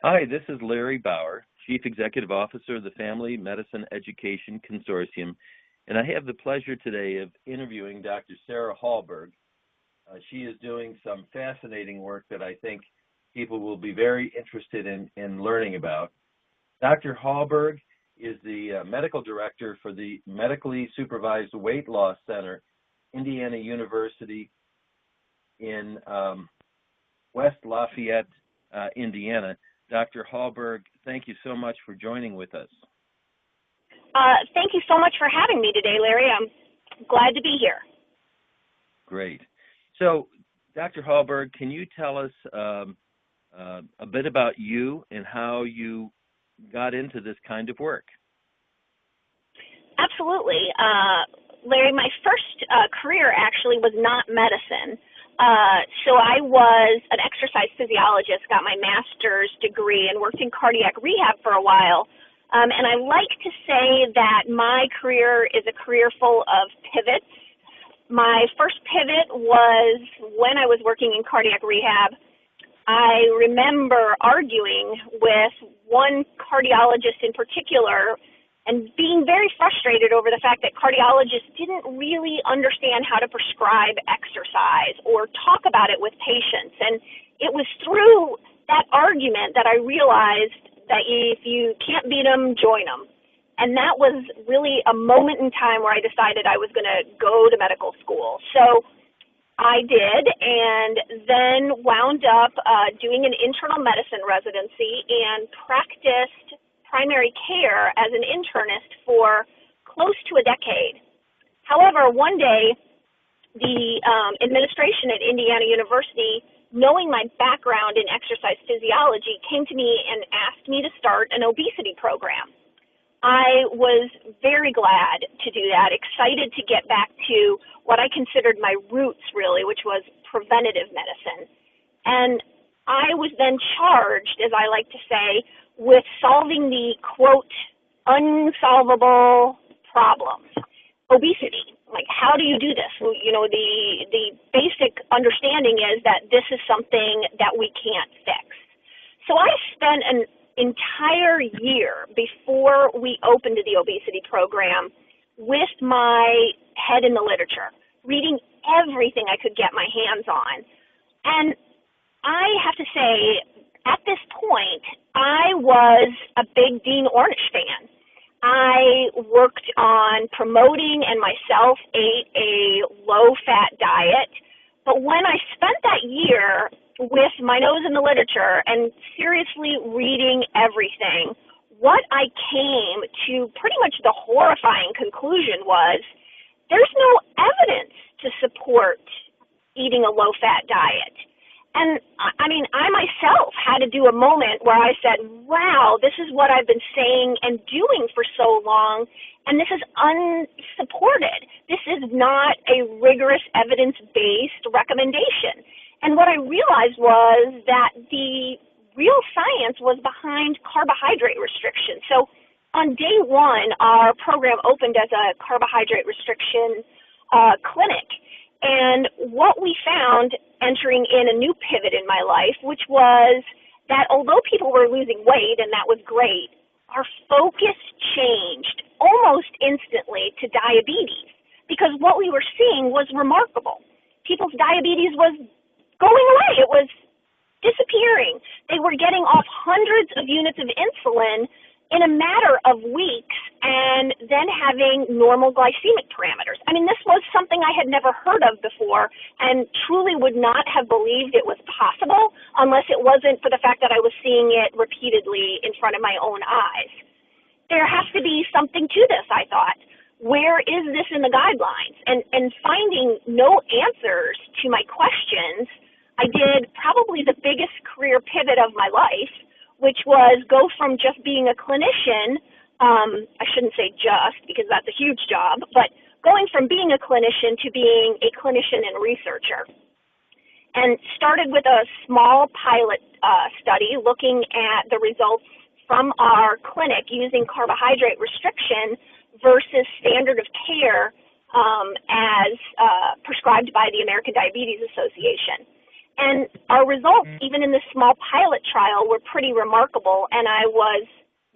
Hi, this is Larry Bauer, Chief Executive Officer of the Family Medicine Education Consortium, and I have the pleasure today of interviewing Dr. Sarah Hallberg. She is doing some fascinating work that I think people will be very interested in learning about. Dr. Hallberg is the medical director for the Medically Supervised Weight Loss Center, Indiana University in West Lafayette, Indiana. Dr. Hallberg, thank you so much for joining with us. Thank you so much for having me today, Larry. I'm glad to be here. Great. So, Dr. Hallberg, can you tell us a bit about you and how you got into this kind of work? Absolutely. Larry, my first career actually was not medicine. So I was an exercise physiologist, got my master's degree, and worked in cardiac rehab for a while. And I like to say that my career is a career full of pivots. My first pivot was when I was working in cardiac rehab. I remember arguing with one cardiologist in particular and being very frustrated over the fact that cardiologists didn't really understand how to prescribe exercise or talk about it with patients. And it was through that argument that I realized that if you can't beat them, join them. And that was really a moment in time where I decided I was going to go to medical school. So I did, and then wound up doing an internal medicine residency and practiced primary care as an internist for close to a decade. However, one day, the administration at Indiana University, knowing my background in exercise physiology, came to me and asked me to start an obesity program. I was very glad to do that, excited to get back to what I considered my roots, really, which was preventative medicine. And I was then charged, as I like to say, with solving the, quote, unsolvable problems. Obesity, like how do you do this? You know, the basic understanding is that this is something that we can't fix. So I spent an entire year before we opened the obesity program with my head in the literature, reading everything I could get my hands on. And I have to say, at this point, I was a big Dean Ornish fan. I worked on promoting and myself ate a low-fat diet. But when I spent that year with my nose in the literature and seriously reading everything, what I came to pretty much the horrifying conclusion was there's no evidence to support eating a low-fat diet. And I mean, I myself had to do a moment where I said, wow, this is what I've been saying and doing for so long, and this is unsupported. This is not a rigorous evidence-based recommendation. And what I realized was that the real science was behind carbohydrate restriction. So on day one, our program opened as a carbohydrate restriction clinic. And what we found entering in a new pivot in my life, which was that although people were losing weight, and that was great, our focus changed almost instantly to diabetes, because what we were seeing was remarkable. People's diabetes was going away. It was disappearing. They were getting off hundreds of units of insulin in a matter of weeks and then having normal glycemic parameters. I mean, this was something I had never heard of before and truly would not have believed it was possible unless it wasn't for the fact that I was seeing it repeatedly in front of my own eyes. There has to be something to this, I thought. Where is this in the guidelines? And finding no answers to my questions, I did probably the biggest career pivot of my life, which was go from just being a clinician, I shouldn't say just because that's a huge job, but going from being a clinician to being a clinician and researcher. And started with a small pilot study looking at the results from our clinic using carbohydrate restriction versus standard of care as prescribed by the American Diabetes Association. And our results, even in this small pilot trial, were pretty remarkable, and I was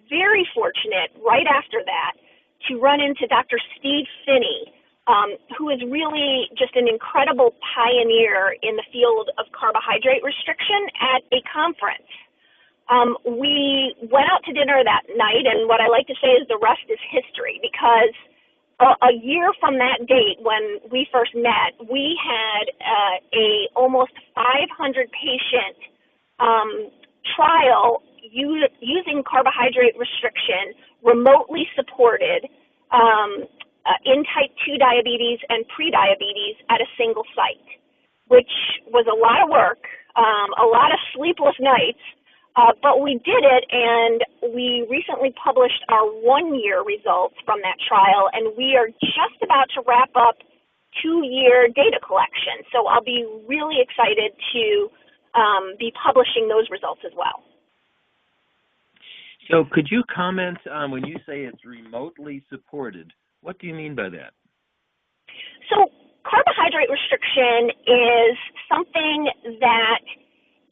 very fortunate right after that to run into Dr. Steve Finney, who is really just an incredible pioneer in the field of carbohydrate restriction at a conference. We went out to dinner that night, and what I like to say is the rest is history, because a year from that date when we first met, we had a almost 500 patient trial using carbohydrate restriction, remotely supported, in type 2 diabetes and prediabetes at a single site, which was a lot of work, a lot of sleepless nights, but we did it, and we recently published our 1-year results from that trial, and we are just about to wrap up 2-year data collection. So I'll be really excited to be publishing those results as well. So could you comment on when you say it's remotely supported, what do you mean by that? So carbohydrate restriction is something that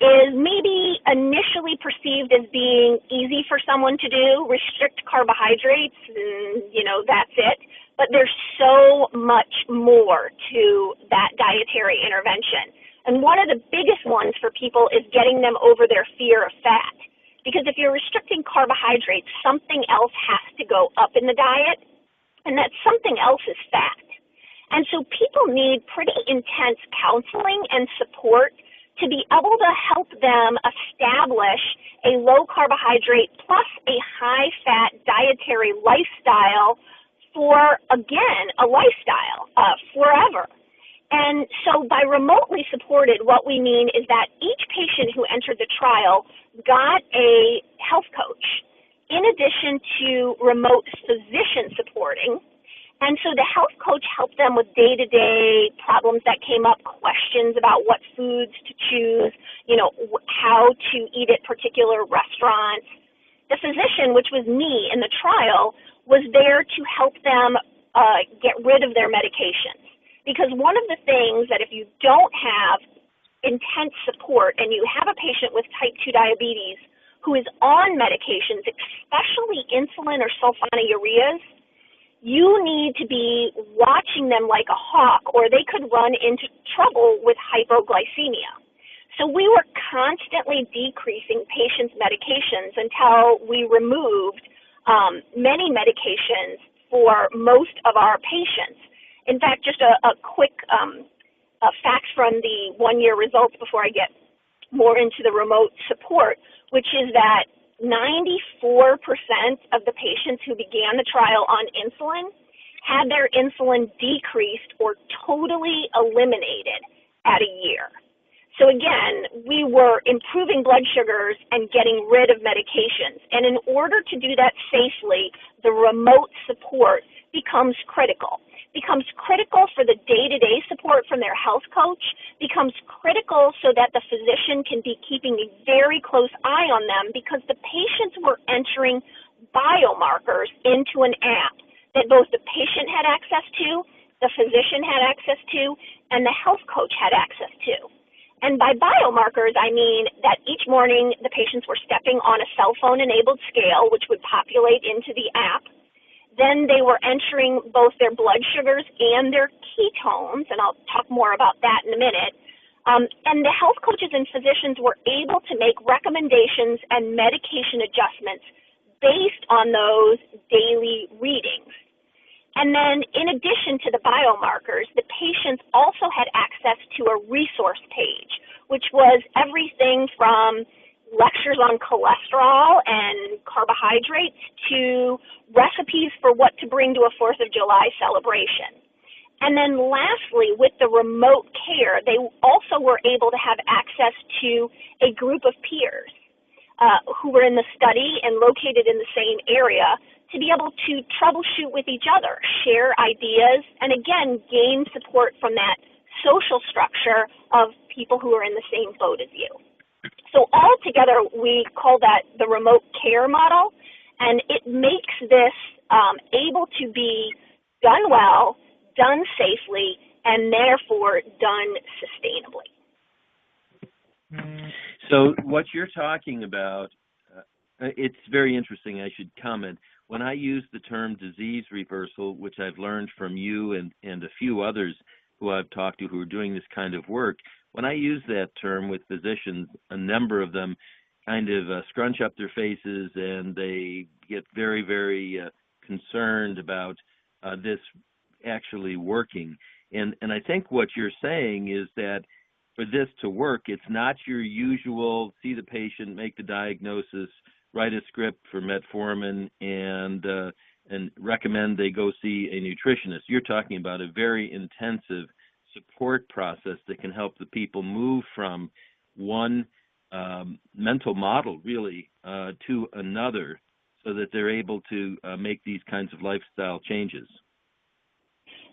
is maybe initially perceived as being easy for someone to do, restrict carbohydrates, and, that's it. But there's so much more to that dietary intervention. And one of the biggest ones for people is getting them over their fear of fat. Because if you're restricting carbohydrates, something else has to go up in the diet, and that something else is fat. And so people need pretty intense counseling and support to be able to help them establish a low carbohydrate plus a high fat dietary lifestyle for, again, a lifestyle forever. And so by remotely supported, what we mean is that each patient who entered the trial got a health coach in addition to remote physician supporting. And so the health coach helped them with day-to-day problems that came up, questions about what foods to choose, how to eat at particular restaurants. The physician, which was me in the trial, was there to help them get rid of their medications. Because one of the things that if you don't have intense support and you have a patient with type 2 diabetes who is on medications, especially insulin or sulfonylureas, you need to be watching them like a hawk, or they could run into trouble with hypoglycemia. So we were constantly decreasing patients' medications until we removed many medications for most of our patients. In fact, just a quick facts from the 1-year results before I get more into the remote support, which is that 94% of the patients who began the trial on insulin had their insulin decreased or totally eliminated at a year. So again, we were improving blood sugars and getting rid of medications. And in order to do that safely, the remote support becomes critical for the day-to-day support from their health coach, becomes critical so that the physician can be keeping a very close eye on them, because the patients were entering biomarkers into an app that both the patient had access to, the physician had access to, and the health coach had access to. And by biomarkers, I mean that each morning the patients were stepping on a cell phone-enabled scale, which would populate into the app. Then they were entering both their blood sugars and their ketones, and I'll talk more about that in a minute. And the health coaches and physicians were able to make recommendations and medication adjustments based on those daily readings. And then in addition to the biomarkers, the patients also had access to a resource page, which was everything from lectures on cholesterol and carbohydrates to recipes for what to bring to a 4th of July celebration. And then lastly, with the remote care, they also were able to have access to a group of peers who were in the study and located in the same area to be able to troubleshoot with each other, share ideas, and again, gain support from that social structure of people who are in the same boat as you. So altogether, we call that the remote care model, and it makes this able to be done well, done safely, and therefore done sustainably. So what you're talking about, it's very interesting. I should comment. When I use the term disease reversal, which I've learned from you and a few others who I've talked to who are doing this kind of work, when I use that term with physicians, a number of them kind of scrunch up their faces and they get very, very concerned about this actually working. And I think what you're saying is that for this to work, it's not your usual see the patient, make the diagnosis, write a script for metformin, and recommend they go see a nutritionist. You're talking about a very intensive support process that can help the people move from one mental model, really, to another, so that they're able to make these kinds of lifestyle changes.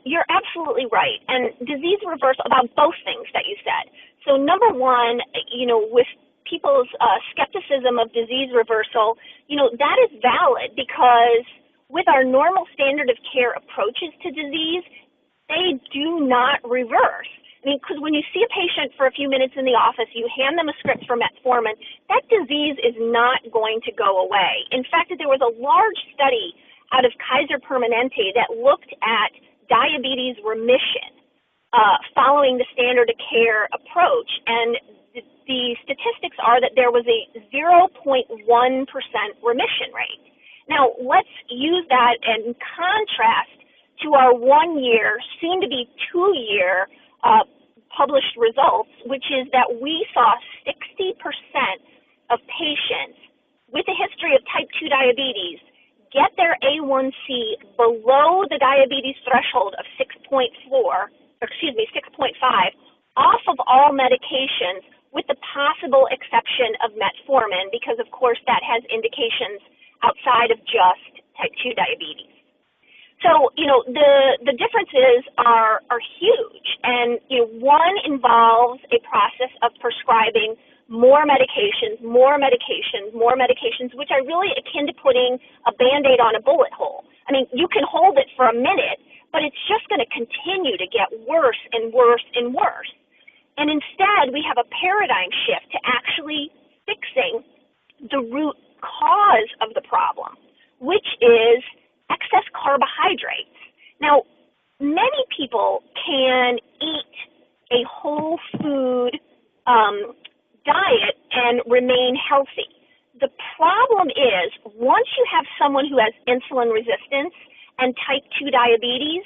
You're absolutely right. And disease reversal, about both things that you said. So number one, with people's skepticism of disease reversal, that is valid because with our normal standard of care approaches to disease, they do not reverse. I mean, because when you see a patient for a few minutes in the office, you hand them a script for metformin, that disease is not going to go away. In fact, there was a large study out of Kaiser Permanente that looked at diabetes remission following the standard of care approach, and the statistics are that there was a 0.1% remission rate. Now, let's use that in contrast to our 1 year, soon to be 2 year published results, which is that we saw 60% of patients with a history of type 2 diabetes get their A1C below the diabetes threshold of 6.5 off of all medications, with the possible exception of metformin, because of course that has indications outside of just type 2 diabetes. So, the differences are huge, and one involves a process of prescribing more medications, which I really akin to putting a Band-Aid on a bullet hole. I mean, you can hold it for a minute, but it's just going to continue to get worse and worse and worse. And instead, we have a paradigm shift to actually fixing the root cause of the problem, which is excess carbohydrates. Now, many people can eat a whole food diet and remain healthy. The problem is, once you have someone who has insulin resistance and type 2 diabetes,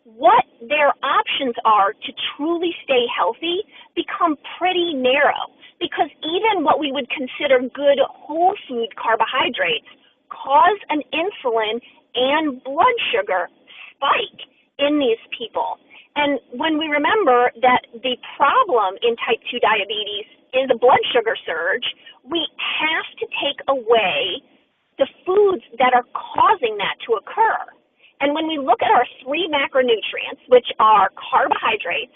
what their options are to truly stay healthy become pretty narrow, because even what we would consider good whole food carbohydrates cause an insulin and blood sugar spike in these people. And when we remember that the problem in type 2 diabetes is a blood sugar surge, we have to take away the foods that are causing that to occur. And when we look at our three macronutrients, which are carbohydrates,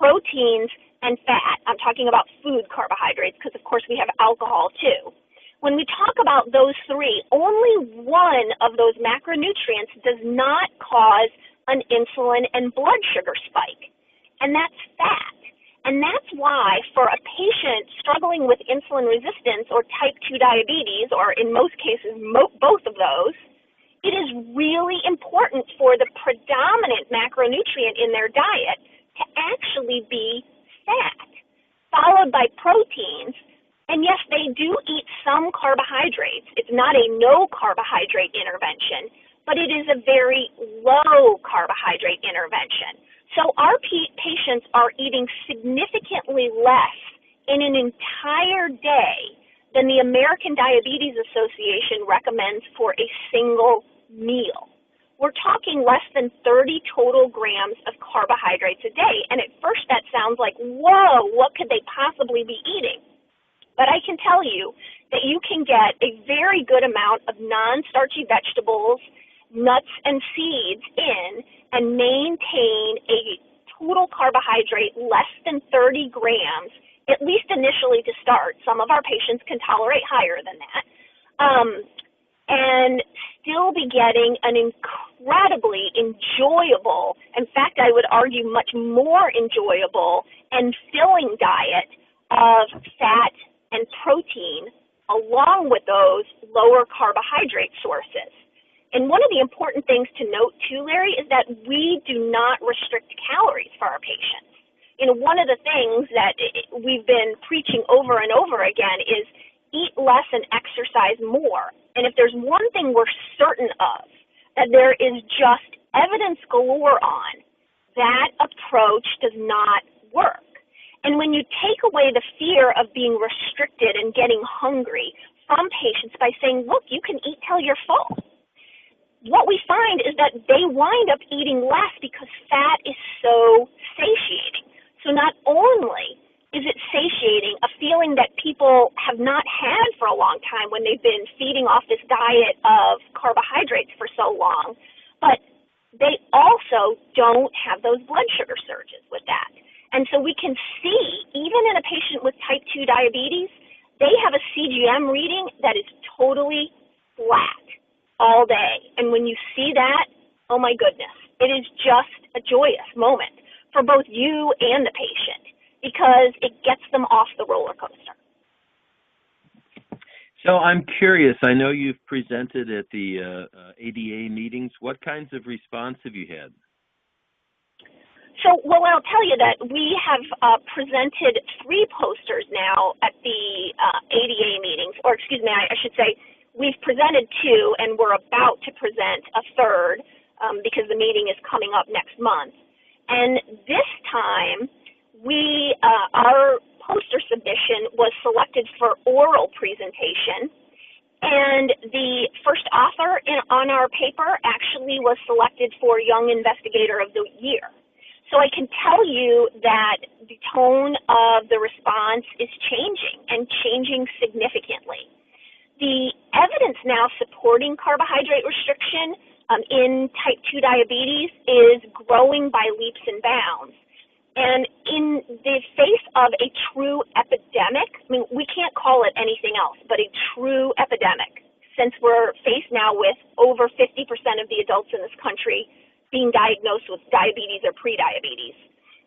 proteins, and fat, I'm talking about food carbohydrates because, of course, we have alcohol too. When we talk about those three, only one of those macronutrients does not cause an insulin and blood sugar spike, and that's fat. And that's why for a patient struggling with insulin resistance or type 2 diabetes, or in most cases both of those, it is really important for the predominant macronutrient in their diet to actually be fat, followed by proteins. And yes, they do eat some carbohydrates. It's not a no carbohydrate intervention, but it is a very low carbohydrate intervention. So our patients are eating significantly less in an entire day than the American Diabetes Association recommends for a single meal. We're talking less than 30 total grams of carbohydrates a day. And at first that sounds like, whoa, what could they possibly be eating? But I can tell you that you can get a very good amount of non-starchy vegetables, nuts, and seeds in and maintain a total carbohydrate less than 30 grams, at least initially to start. Some of our patients can tolerate higher than that, and still be getting an incredibly enjoyable, in fact, I would argue much more enjoyable and filling diet of fat, and protein, along with those lower carbohydrate sources. And one of the important things to note too, Larry, is that we do not restrict calories for our patients. One of the things that we've been preaching over and over again is eat less and exercise more. And if there's one thing we're certain of, that there is just evidence galore on, that approach does not work. And when you take away the fear of being restricted and getting hungry from patients by saying, look, you can eat till you're full, what we find is that they wind up eating less because fat is so satiating. So not only is it satiating, a feeling that people have not had for a long time when they've been feeding off this diet of carbohydrates for so long, but they also don't have those blood sugar surges with that. And so we can see, even in a patient with type 2 diabetes, they have a CGM reading that is totally flat all day. And when you see that, oh my goodness, it is just a joyous moment for both you and the patient because it gets them off the roller coaster. So I'm curious, I know you've presented at the ADA meetings. What kinds of response have you had? So, well, I'll tell you that we have presented 3 posters now at the ADA meetings, or excuse me, I should say, we've presented 2, and we're about to present a 3rd because the meeting is coming up next month. And this time, our poster submission was selected for oral presentation, and the first author on our paper actually was selected for Young Investigator of the Year. So I can tell you that the tone of the response is changing, and changing significantly. The evidence now supporting carbohydrate restriction in type 2 diabetes is growing by leaps and bounds. And in the face of a true epidemic, I mean, we can't call it anything else but a true epidemic, since we're faced now with over 50% of the adults in this country being diagnosed with diabetes or prediabetes.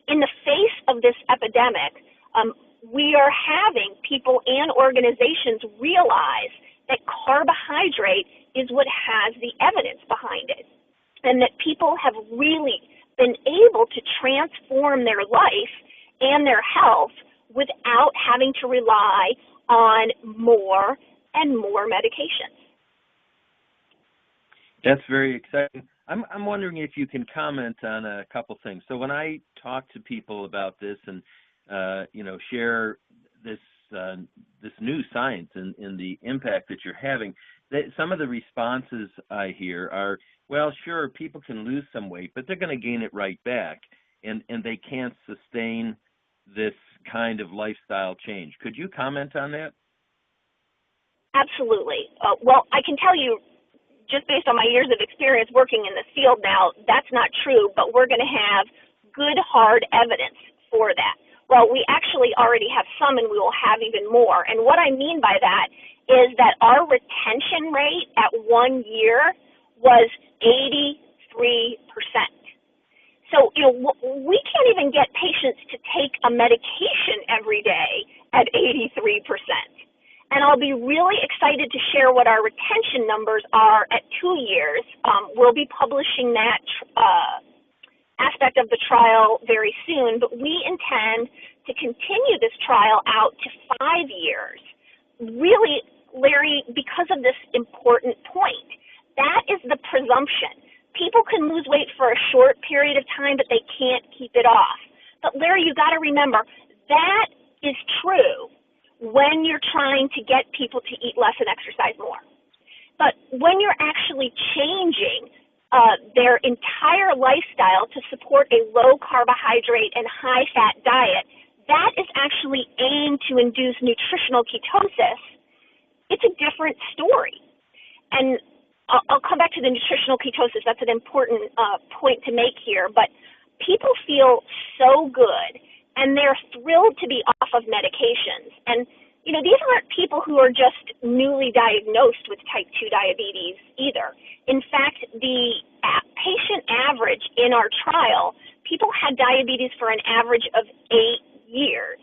In the face of this epidemic, we are having people and organizations realize that carbohydrate is what has the evidence behind it, and that people have really been able to transform their life and their health without having to rely on more and more medications. That's very exciting. I'm wondering if you can comment on a couple things. So when I talk to people about this and share this new science and the impact that you're having, some of the responses I hear are, well, sure, people can lose some weight, but they're going to gain it right back, and they can't sustain this kind of lifestyle change. Could you comment on that? Absolutely. Well, I can tell you, just based on my years of experience working in this field now, that's not true, but we're going to have good, hard evidence for that. Well, we actually already have some, and we will have even more. And what I mean by that is that our retention rate at 1 year was 83%. So, we can't even get patients to take a medication every day at 83%. And I'll be really excited to share what our retention numbers are at 2 years. We'll be publishing that aspect of the trial very soon, but we intend to continue this trial out to 5 years. Really, Larry, because of this important point, that is the presumption. People can lose weight for a short period of time, but they can't keep it off. But Larry, you got to remember, that is true when you're trying to get people to eat less and exercise more. But when you're actually changing their entire lifestyle to support a low carbohydrate and high fat diet, that is actually aimed to induce nutritional ketosis. It's a different story. And I'll come back to the nutritional ketosis. That's an important point to make here. But people feel so good, and they're thrilled to be off of medications. And, these aren't people who are just newly diagnosed with type 2 diabetes either. In fact, the patient average in our trial, people had diabetes for an average of 8 years.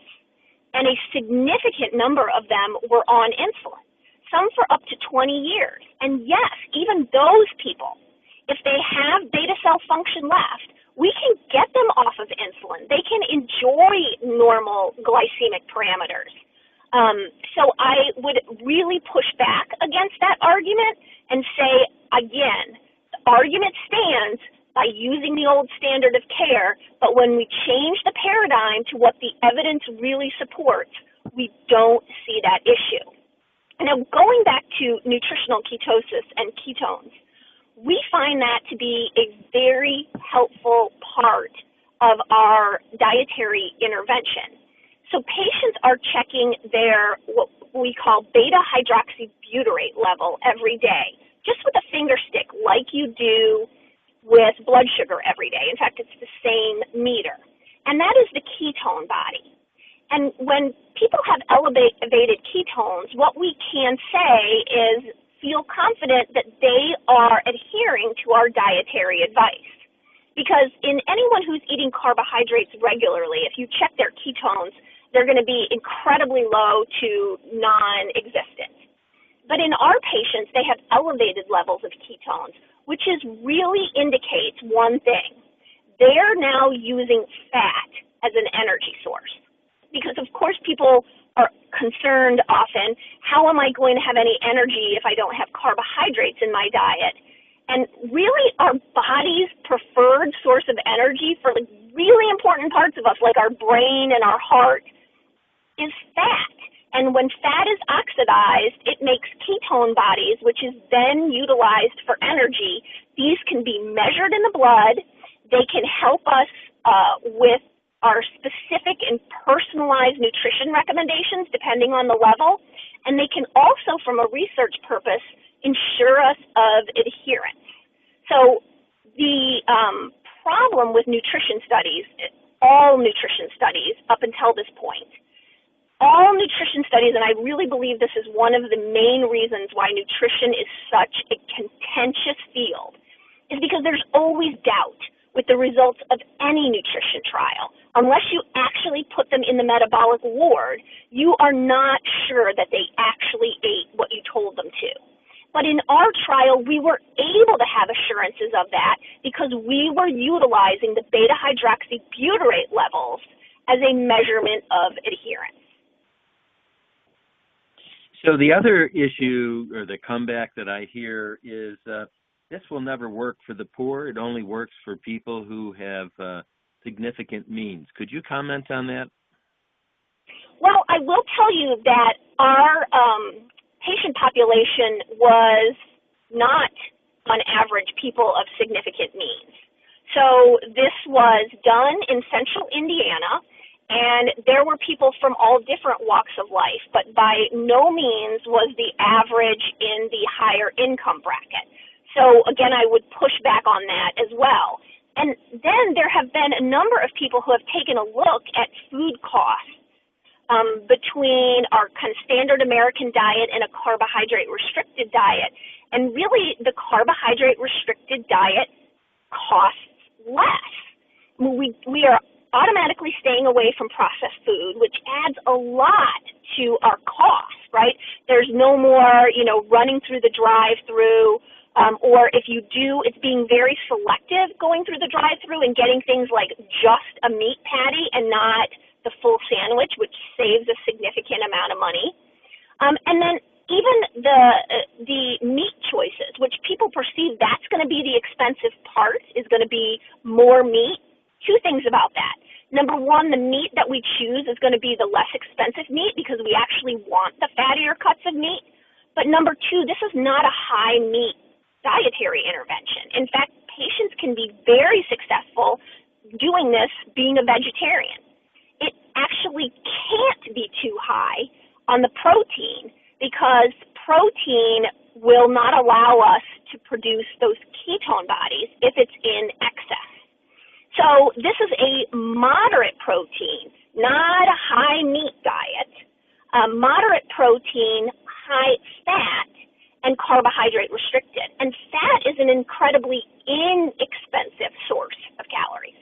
And and a significant number of them were on insulin, some for up to 20 years. And yes, even those people, if they have beta cell function left, we can get them off of insulin. They can enjoy normal glycemic parameters. So I would really push back against that argument and say, again, the argument stands by using the old standard of care, but when we change the paradigm to what the evidence really supports, we don't see that issue. Now, going back to nutritional ketosis and ketones, we find that to be a very helpful part of our dietary intervention. So patients are checking their what we call beta-hydroxybutyrate level every day, just with a finger stick like you do with blood sugar every day. In fact, it's the same meter. And that is the ketone body. And when people have elevated ketones, what we can say is feel confident that they are adhering to our dietary advice. Because in anyone who's eating carbohydrates regularly, if you check their ketones, they're going to be incredibly low to non-existent. But in our patients, they have elevated levels of ketones, which really indicates one thing. They're now using fat as an energy source. Because, of course, people are concerned often, how am I going to have any energy if I don't have carbohydrates in my diet? And really, our body's preferred source of energy for really important parts of us, like our brain and our heart, is fat. And when fat is oxidized, it makes ketone bodies, which is then utilized for energy. These can be measured in the blood. They can help us with our specific and personalized nutrition recommendations, depending on the level. And they can also, from a research purpose, ensure us of adherence. So the problem with nutrition studies, all nutrition studies up until this point, all nutrition studies, and I really believe this is one of the main reasons why nutrition is such a contentious field, is because there's always doubt with the results of any nutrition trial. Unless you actually put them in the metabolic ward, you are not sure that they actually ate what you told them to. But in our trial, we were able to have assurances of that because we were utilizing the beta-hydroxybutyrate levels as a measurement of adherence. So the other issue or the comeback that I hear is this will never work for the poor. It only works for people who have significant means. Could you comment on that? Well, I will tell you that our patient population was not, on average, people of significant means. So this was done in central Indiana, and there were people from all different walks of life, but by no means was the average in the higher income bracket. So again, I would push back on that as well. And then there have been a number of people who have taken a look at food costs between our kind of standard American diet and a carbohydrate-restricted diet. And really, the carbohydrate-restricted diet costs less. We are automatically staying away from processed food, which adds a lot to our costs, right? There's no more, running through the drive-through, or if you do, it's being very selective going through the drive-through and getting things like just a meat patty and not the full sandwich, which saves a significant amount of money. And then even the meat choices, which people perceive that's going to be the expensive part, is going to be more meat. Two things about that. Number one, the meat that we choose is going to be the less expensive meat because we actually want the fattier cuts of meat. But number two, this is not a high meat dietary intervention. In fact, patients can be very successful doing this being a vegetarian. It actually can't be too high on the protein because protein will not allow us to produce those ketone bodies if it's in excess. So this is a moderate protein, not a high meat diet, moderate protein, high fat, and carbohydrate restricted. And fat is an incredibly inexpensive source of calories.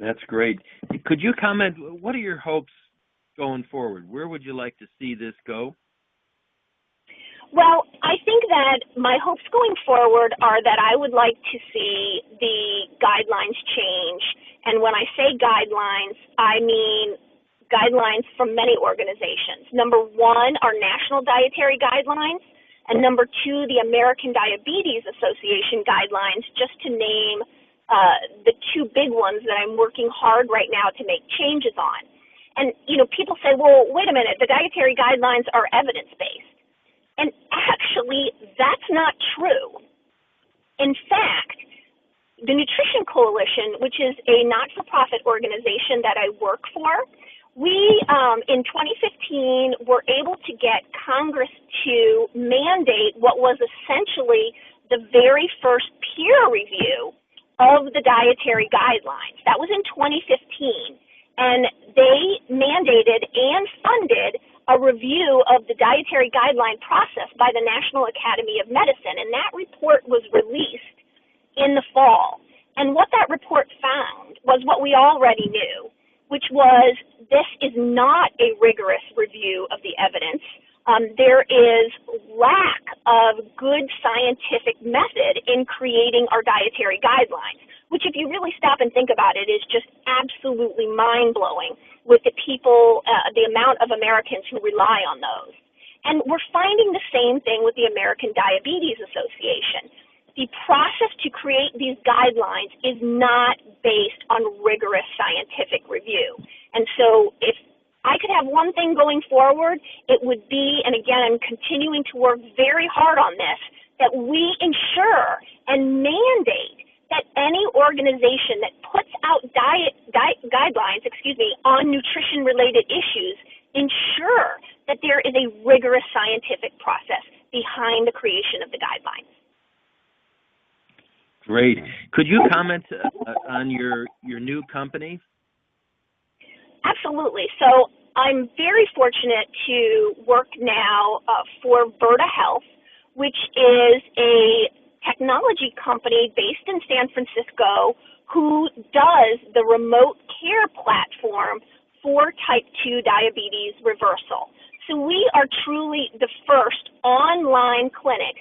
That's great. Could you comment, what are your hopes going forward? Where would you like to see this go? Well, I think that my hopes going forward are that I would like to see the guidelines change. And when I say guidelines, I mean guidelines from many organizations. Number one, our national dietary guidelines, and number two, the American Diabetes Association guidelines, just to name the two big ones that I'm working hard right now to make changes on. And, people say, well, wait a minute, the dietary guidelines are evidence-based. And actually, that's not true. In fact, the Nutrition Coalition, which is a not-for-profit organization that I work for, we, in 2015, were able to get Congress to mandate what was essentially the very first peer review of the dietary guidelines. That was in 2015. And they mandated and funded a review of the dietary guideline process by the National Academy of Medicine, and that report was released in the fall. And what that report found was what we already knew, which was this is not a rigorous review of the evidence. There is lack of good scientific method in creating our dietary guidelines, which if you really stop and think about it is just absolutely mind-blowing with the people, the amount of Americans who rely on those. And we're finding the same thing with the American Diabetes Association. The process to create these guidelines is not based on rigorous scientific review. And so if I could have one thing going forward, it would be, and again, I'm continuing to work very hard on this, that we ensure and mandate that any organization that puts out guidelines, on nutrition-related issues, ensure that there is a rigorous scientific process behind the creation of the guidelines. Great. Could you comment on your new company? Absolutely. So I'm very fortunate to work now for Virta Health, which is a technology company based in San Francisco who does the remote care platform for type 2 diabetes reversal. So we are truly the first online clinic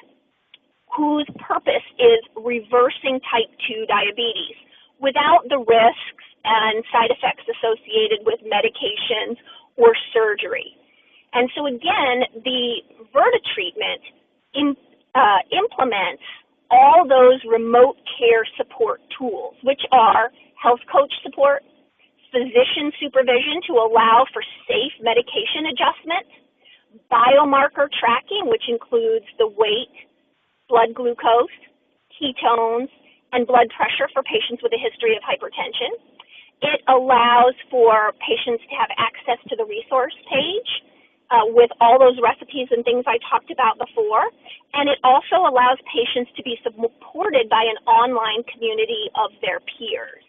whose purpose is reversing type 2 diabetes without the risks and side effects associated with medications or surgery. And so again, the Virta treatment implements all those remote care support tools, which are health coach support, physician supervision to allow for safe medication adjustment, biomarker tracking, which includes the weight, blood glucose, ketones, and blood pressure for patients with a history of hypertension. It allows for patients to have access to the resource page with all those recipes and things I talked about before. And it also allows patients to be supported by an online community of their peers.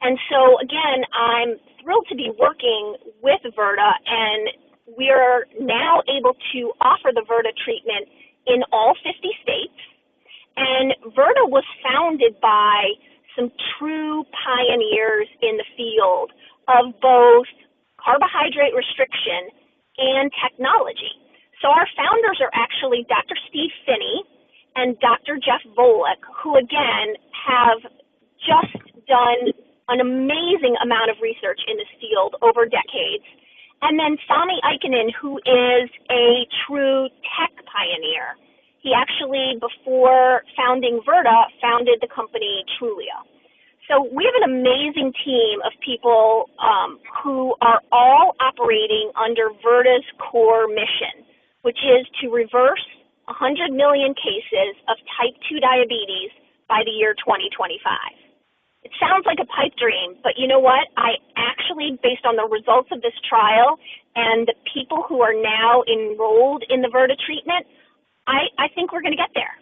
And so, again, I'm thrilled to be working with Virta, and we are now able to offer the Virta treatment in all 50 states. And Virta was founded by some true pioneers in the field of both carbohydrate restriction and technology. So our founders are actually Dr. Steve Finney and Dr. Jeff Volek, who, again, have just done an amazing amount of research in this field over decades. And then Sami Ikonen, who is a true tech pioneer. He actually, before founding Virta, founded the company Trulia. So we have an amazing team of people who are all operating under Virta's core mission, which is to reverse 100 million cases of type 2 diabetes by the year 2025. It sounds like a pipe dream, but you know what? I actually, based on the results of this trial and the people who are now enrolled in the Virta treatment, I think we're going to get there.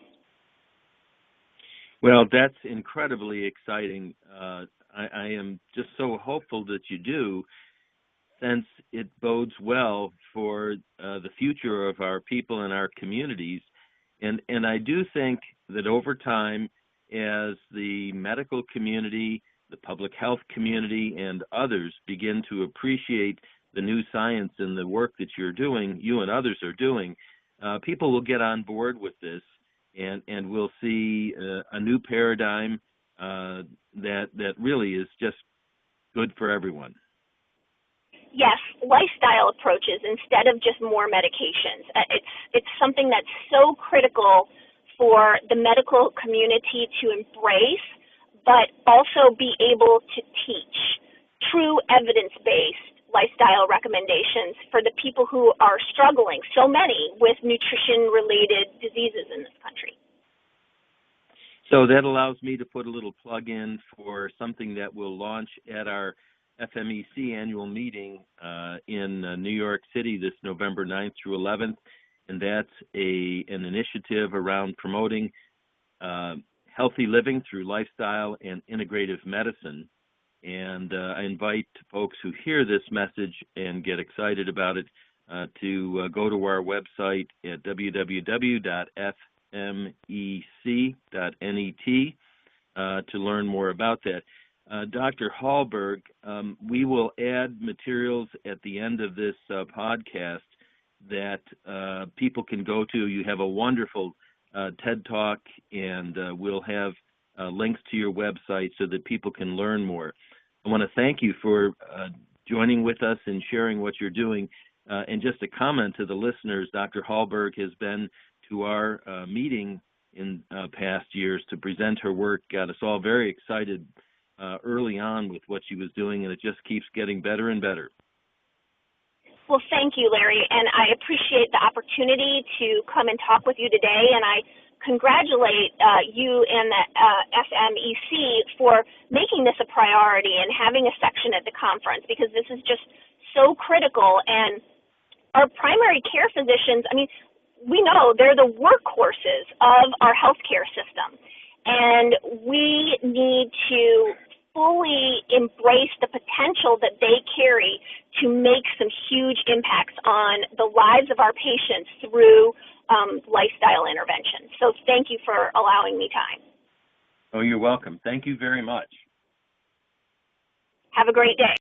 Well, that's incredibly exciting. I am just so hopeful that you do, since it bodes well for the future of our people and our communities. And I do think that over time, as the medical community the public health community, and others begin to appreciate the new science and the work that you're doing, you and others are doing, people will get on board with this, and we'll see a new paradigm that really is just good for everyone. Yes, lifestyle approaches instead of just more medications. It's something that's so critical for the medical community to embrace, but also be able to teach true evidence-based lifestyle recommendations for the people who are struggling, so many, with nutrition-related diseases in this country. So that allows me to put a little plug in for something that will launch at our FMEC annual meeting in New York City this November 9th through 11th, and that's an initiative around promoting healthy living through lifestyle and integrative medicine. And I invite folks who hear this message and get excited about it to go to our website at www.fmec.net to learn more about that. Dr. Hallberg, we will add materials at the end of this podcast that people can go to. You have a wonderful TED Talk, and we'll have links to your website so that people can learn more. I want to thank you for joining with us and sharing what you're doing. And just a comment to the listeners, Dr. Hallberg has been to our meeting in past years to present her work, got us all very excited early on with what she was doing, and it just keeps getting better and better. Well, thank you, Larry, and I appreciate the opportunity to come and talk with you today, and I congratulate you and the FMEC for making this a priority and having a section at the conference, because this is just so critical. And our primary care physicians, I mean, we know they're the workhorses of our healthcare system, and we need to fully embrace the potential that they carry to make some huge impacts on the lives of our patients through lifestyle interventions. So thank you for allowing me time. Oh, you're welcome. Thank you very much. Have a great day.